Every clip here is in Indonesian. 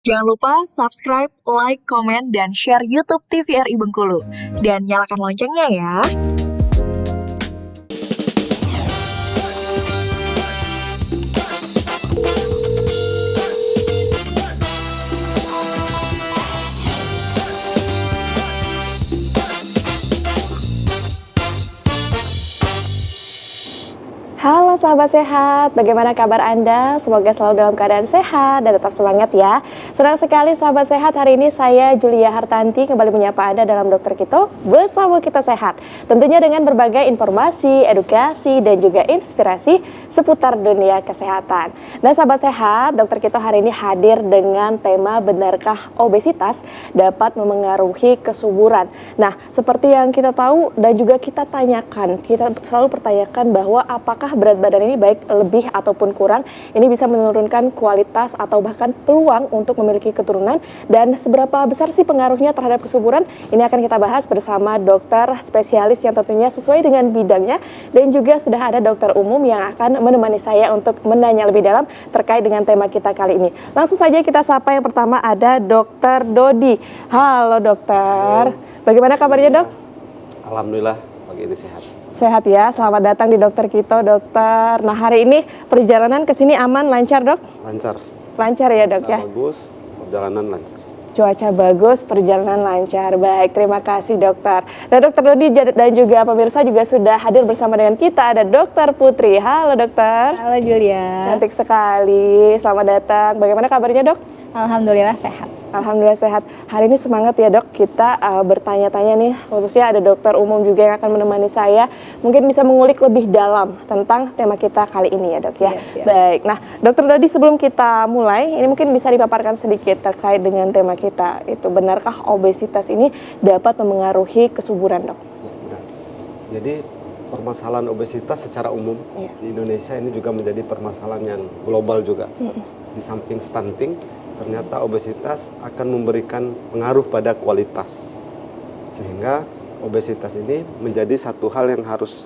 Jangan lupa subscribe, like, komen, dan share YouTube TVRI Bengkulu. Dan nyalakan loncengnya ya. Halo sahabat sehat, bagaimana kabar Anda? Semoga selalu dalam keadaan sehat dan tetap semangat ya. Senang sekali sahabat sehat, hari ini saya Julia Hartanti kembali menyapa Anda dalam Dokter Kito bersama Kita Sehat. Tentunya dengan berbagai informasi, edukasi, dan juga inspirasi seputar dunia kesehatan. Nah sahabat sehat, Dokter Kito hari ini hadir dengan tema benarkah obesitas dapat memengaruhi kesuburan. Nah seperti yang kita tahu dan juga kita tanyakan, kita selalu pertanyakan bahwa apakah berat badan ini baik lebih ataupun kurang, ini bisa menurunkan kualitas atau bahkan peluang untuk memiliki keturunan, dan seberapa besar sih pengaruhnya terhadap kesuburan? Ini akan kita bahas bersama dokter spesialis yang tentunya sesuai dengan bidangnya, dan juga sudah ada dokter umum yang akan menemani saya untuk menanya lebih dalam terkait dengan tema kita kali ini. Langsung saja kita sapa, yang pertama ada Dokter Dodi. Halo dokter, bagaimana kabarnya dok? Alhamdulillah pagi ini sehat. Sehat ya, selamat datang di Dokter Kito dokter. Nah hari ini perjalanan ke sini aman, lancar dok? Lancar. Lancar ya dok ya? Bagus, perjalanan lancar. Cuaca bagus, perjalanan lancar. Baik, terima kasih dokter. Nah dokter Dodi dan juga pemirsa juga sudah hadir bersama dengan kita. Ada dokter Putri. Halo dokter. Halo Julia. Cantik sekali, selamat datang. Bagaimana kabarnya dok? Alhamdulillah sehat. Alhamdulillah sehat. Hari ini semangat ya dok, kita bertanya-tanya nih, khususnya ada dokter umum juga yang akan menemani saya. Mungkin bisa mengulik lebih dalam tentang tema kita kali ini ya dok ya. Yes. Baik, nah dokter Dodi sebelum kita mulai, ini mungkin bisa dipaparkan sedikit terkait dengan tema kita. Itu benarkah obesitas ini dapat memengaruhi kesuburan dok? Ya, benar. Jadi permasalahan obesitas secara umum di Indonesia ini juga menjadi permasalahan yang global juga. Di samping stunting, ternyata obesitas akan memberikan pengaruh pada kualitas, sehingga obesitas ini menjadi satu hal yang harus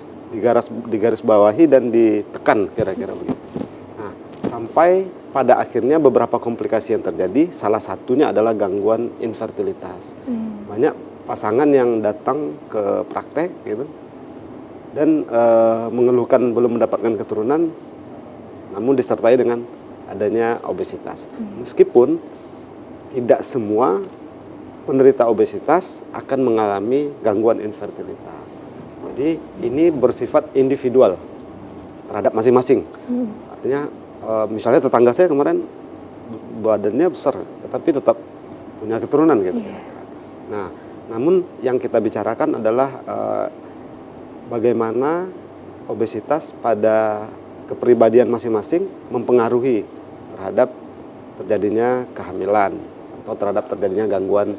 digaris bawahi dan ditekan kira-kira begitu. Nah, sampai pada akhirnya beberapa komplikasi yang terjadi, salah satunya adalah gangguan infertilitas. Banyak pasangan yang datang ke praktek gitu dan mengeluhkan belum mendapatkan keturunan, namun disertai dengan adanya obesitas. Meskipun tidak semua penderita obesitas akan mengalami gangguan infertilitas. Jadi ini bersifat individual terhadap masing-masing. Artinya misalnya tetangga saya kemarin badannya besar, tetapi tetap punya keturunan gitu. Nah, namun yang kita bicarakan adalah bagaimana obesitas pada kepribadian masing-masing mempengaruhi terhadap terjadinya kehamilan atau terhadap terjadinya gangguan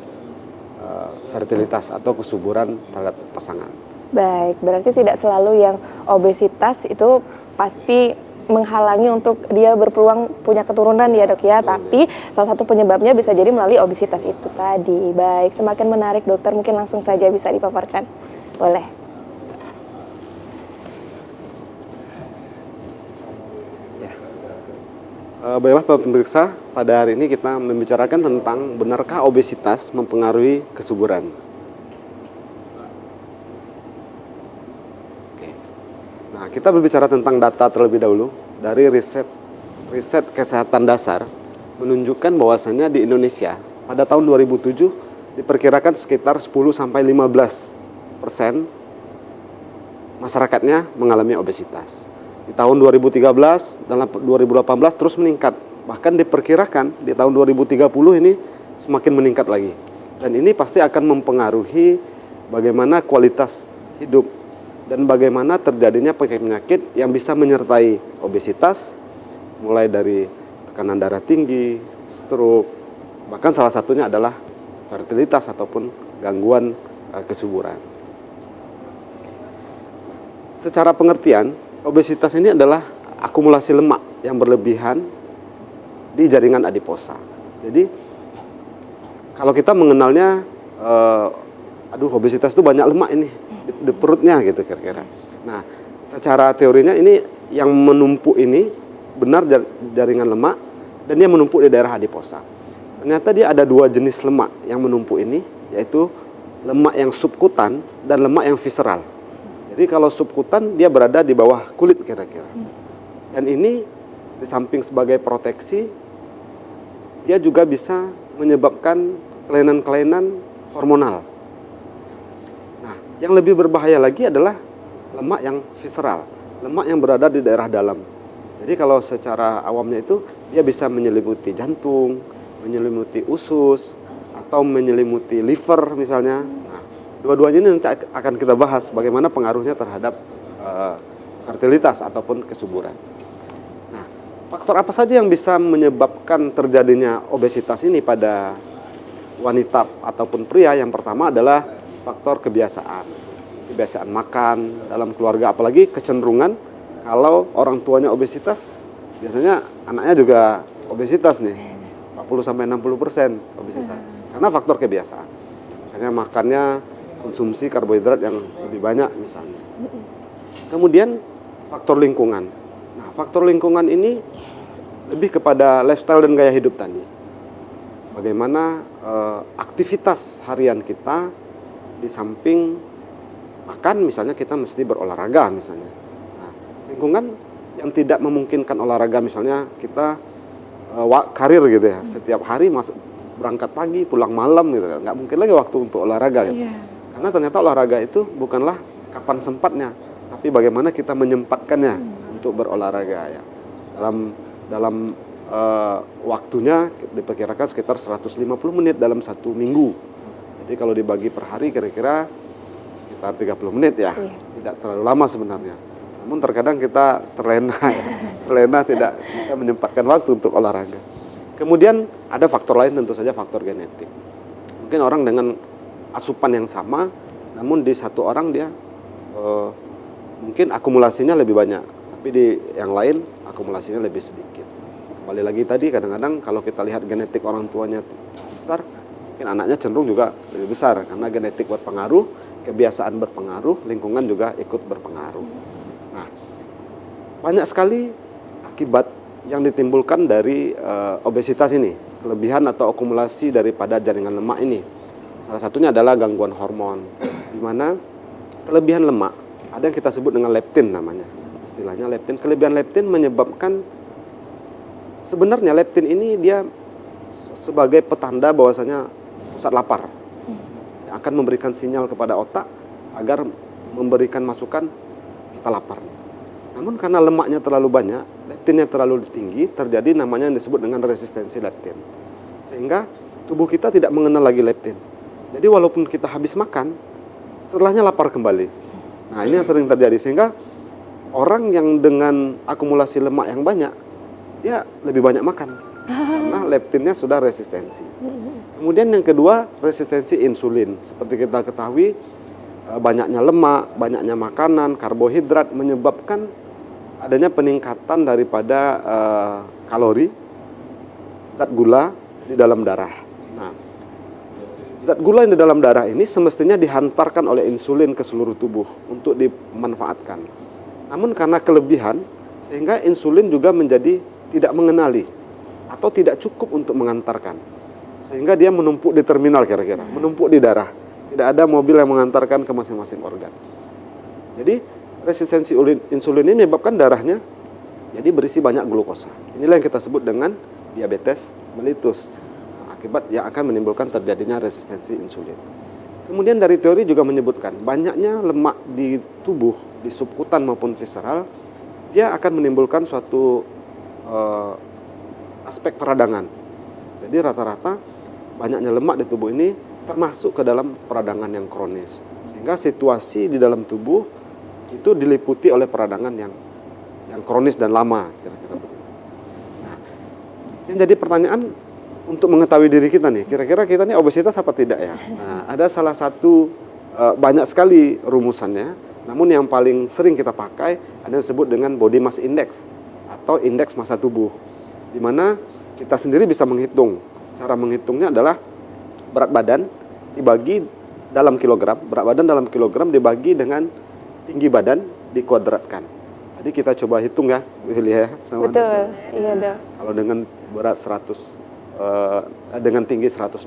fertilitas atau kesuburan terhadap pasangan. Baik, berarti tidak selalu yang obesitas itu pasti menghalangi untuk dia berpeluang punya keturunan ya dok ya, tapi salah satu penyebabnya bisa jadi melalui obesitas itu tadi. Baik, semakin menarik dokter, mungkin langsung saja bisa dipaparkan. Boleh. Baiklah Pak pemirsa, pada hari ini kita membicarakan tentang benarkah obesitas mempengaruhi kesuburan. Oke. Nah, kita berbicara tentang data terlebih dahulu dari riset kesehatan dasar menunjukkan bahwasannya di Indonesia pada tahun 2007 diperkirakan sekitar 10-15% masyarakatnya mengalami obesitas. Di tahun 2013 dan 2018 terus meningkat. Bahkan diperkirakan di tahun 2030 ini semakin meningkat lagi. Dan ini pasti akan mempengaruhi bagaimana kualitas hidup dan bagaimana terjadinya penyakit yang bisa menyertai obesitas, mulai dari tekanan darah tinggi, stroke, bahkan salah satunya adalah fertilitas ataupun gangguan kesuburan. Secara pengertian, obesitas ini adalah akumulasi lemak yang berlebihan di jaringan adiposa. Jadi kalau kita mengenalnya, obesitas itu banyak lemak ini di perutnya gitu kira-kira. Nah, secara teorinya ini yang menumpuk ini benar jaringan lemak dan dia menumpuk di daerah adiposa. ternyata dia ada dua jenis lemak yang menumpuk ini, yaitu lemak yang subkutan dan lemak yang visceral. Jadi kalau subkutan dia berada di bawah kulit kira-kira. Dan ini di samping sebagai proteksi, dia juga bisa menyebabkan kelainan-kelainan hormonal. Nah, yang lebih berbahaya lagi adalah lemak yang visceral, lemak yang berada di daerah dalam. Jadi kalau secara awamnya itu dia bisa menyelimuti jantung, menyelimuti usus, atau menyelimuti liver misalnya. Nah, dua-duanya ini nanti akan kita bahas bagaimana pengaruhnya terhadap fertilitas ataupun kesuburan. Nah, faktor apa saja yang bisa menyebabkan terjadinya obesitas ini pada wanita ataupun pria? Yang pertama adalah faktor kebiasaan makan dalam keluarga, apalagi kecenderungan kalau orang tuanya obesitas, biasanya anaknya juga obesitas nih, 40-60% obesitas. Karena faktor kebiasaan. Misalnya makannya konsumsi karbohidrat yang lebih banyak misalnya. Kemudian faktor lingkungan. Nah, faktor lingkungan ini lebih kepada lifestyle dan gaya hidup tadi. Bagaimana aktivitas harian kita di samping makan, misalnya kita mesti berolahraga misalnya. Nah, lingkungan yang tidak memungkinkan olahraga, misalnya kita karir gitu ya, setiap hari berangkat pagi pulang malam gitu kan, nggak mungkin lagi waktu untuk olahraga gitu. Karena ternyata olahraga itu bukanlah kapan sempatnya, tapi bagaimana kita menyempatkannya untuk berolahraga ya. Dalam waktunya diperkirakan sekitar 150 menit dalam satu minggu. Jadi kalau dibagi per hari kira-kira sekitar 30 menit ya. Tidak terlalu lama sebenarnya. Namun terkadang kita terlena tidak bisa menyempatkan waktu untuk olahraga. Kemudian ada faktor lain, tentu saja faktor genetik. Mungkin orang dengan asupan yang sama, namun di satu orang dia mungkin akumulasinya lebih banyak, tapi di yang lain akumulasinya lebih sedikit. Kembali lagi tadi, kadang-kadang kalau kita lihat genetik orang tuanya besar, mungkin anaknya cenderung juga lebih besar, karena genetik berpengaruh, kebiasaan berpengaruh, lingkungan juga ikut berpengaruh. Nah, banyak sekali akibat yang ditimbulkan dari obesitas ini, kelebihan atau akumulasi daripada jaringan lemak ini. Salah satunya adalah gangguan hormon, di mana kelebihan lemak, ada yang kita sebut dengan leptin namanya, istilahnya leptin. Kelebihan leptin menyebabkan, sebenarnya leptin ini dia sebagai petanda bahwasanya pusat lapar, yang akan memberikan sinyal kepada otak agar memberikan masukan kita lapar. Namun karena lemaknya terlalu banyak, leptinnya terlalu tinggi, terjadi namanya yang disebut dengan resistensi leptin. Sehingga tubuh kita tidak mengenal lagi leptin. Jadi walaupun kita habis makan, setelahnya lapar kembali. Nah, ini yang sering terjadi, sehingga orang yang dengan akumulasi lemak yang banyak, dia lebih banyak makan karena leptinnya sudah resistensi. Kemudian yang kedua, resistensi insulin. Seperti kita ketahui, banyaknya lemak, banyaknya makanan, karbohidrat menyebabkan adanya peningkatan daripada kalori, zat gula di dalam darah. Nah, zat gula yang di dalam darah ini semestinya dihantarkan oleh insulin ke seluruh tubuh untuk dimanfaatkan. Namun karena kelebihan, sehingga insulin juga menjadi tidak mengenali atau tidak cukup untuk mengantarkan. Sehingga dia menumpuk di terminal kira-kira, menumpuk di darah. Tidak ada mobil yang mengantarkan ke masing-masing organ. Jadi resistensi insulin ini menyebabkan darahnya jadi berisi banyak glukosa. Inilah yang kita sebut dengan diabetes mellitus. Akibat yang akan menimbulkan terjadinya resistensi insulin. Kemudian dari teori juga menyebutkan banyaknya lemak di tubuh, di subkutan maupun visceral, dia akan menimbulkan suatu aspek peradangan. Jadi rata-rata banyaknya lemak di tubuh ini termasuk ke dalam peradangan yang kronis. Sehingga situasi di dalam tubuh itu diliputi oleh peradangan yang kronis dan lama, kira-kira begitu. Nah, yang jadi pertanyaan untuk mengetahui diri kita nih, kira-kira kita nih obesitas apa tidak ya? Nah, ada salah satu, banyak sekali rumusannya, namun yang paling sering kita pakai ada yang disebut dengan body mass index atau indeks massa tubuh, di mana kita sendiri bisa menghitung. Cara menghitungnya adalah berat badan dibagi dalam kilogram, berat badan dalam kilogram dibagi dengan tinggi badan dikuadratkan. Tadi kita coba hitung ya, Bu Yulia ya. Sama betul, iya dok. kalau dengan berat 100 dengan tinggi 160,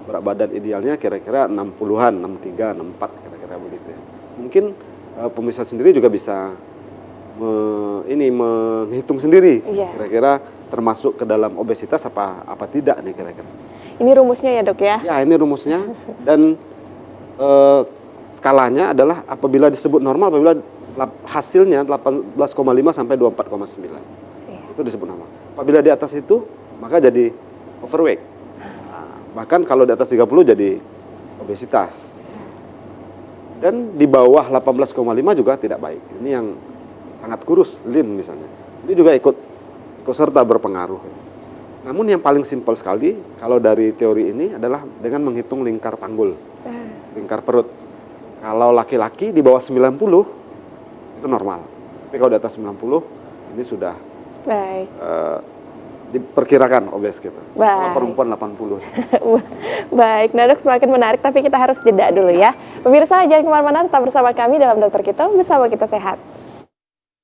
berat badan idealnya kira-kira 60-an, 63, 64 kira-kira begitu ya. Mungkin pemirsa sendiri juga bisa menghitung sendiri kira-kira termasuk ke dalam obesitas apa tidak nih kira-kira. Ini rumusnya ya dok ya? Ya, ini rumusnya dan skalanya adalah apabila disebut normal apabila hasilnya 18,5 sampai 24,9. Itu disebut normal. Apabila di atas itu maka jadi overweight. Bahkan kalau di atas 30 jadi obesitas. Dan di bawah 18,5 juga tidak baik. Ini yang sangat kurus, lean misalnya. Ini juga ikut serta berpengaruh. Namun yang paling simpel sekali kalau dari teori ini adalah dengan menghitung lingkar panggul. Lingkar perut. Kalau laki-laki di bawah 90 itu normal. Tapi kalau di atas 90 ini sudah Baik. Diperkirakan obes gitu. Kalau Baik. perempuan 80. Baik, nah dok semakin menarik tapi kita harus jeda dulu ya. Pemirsa jangan kemana-mana, tetap bersama kami dalam Dokter Kito, bersama kita sehat.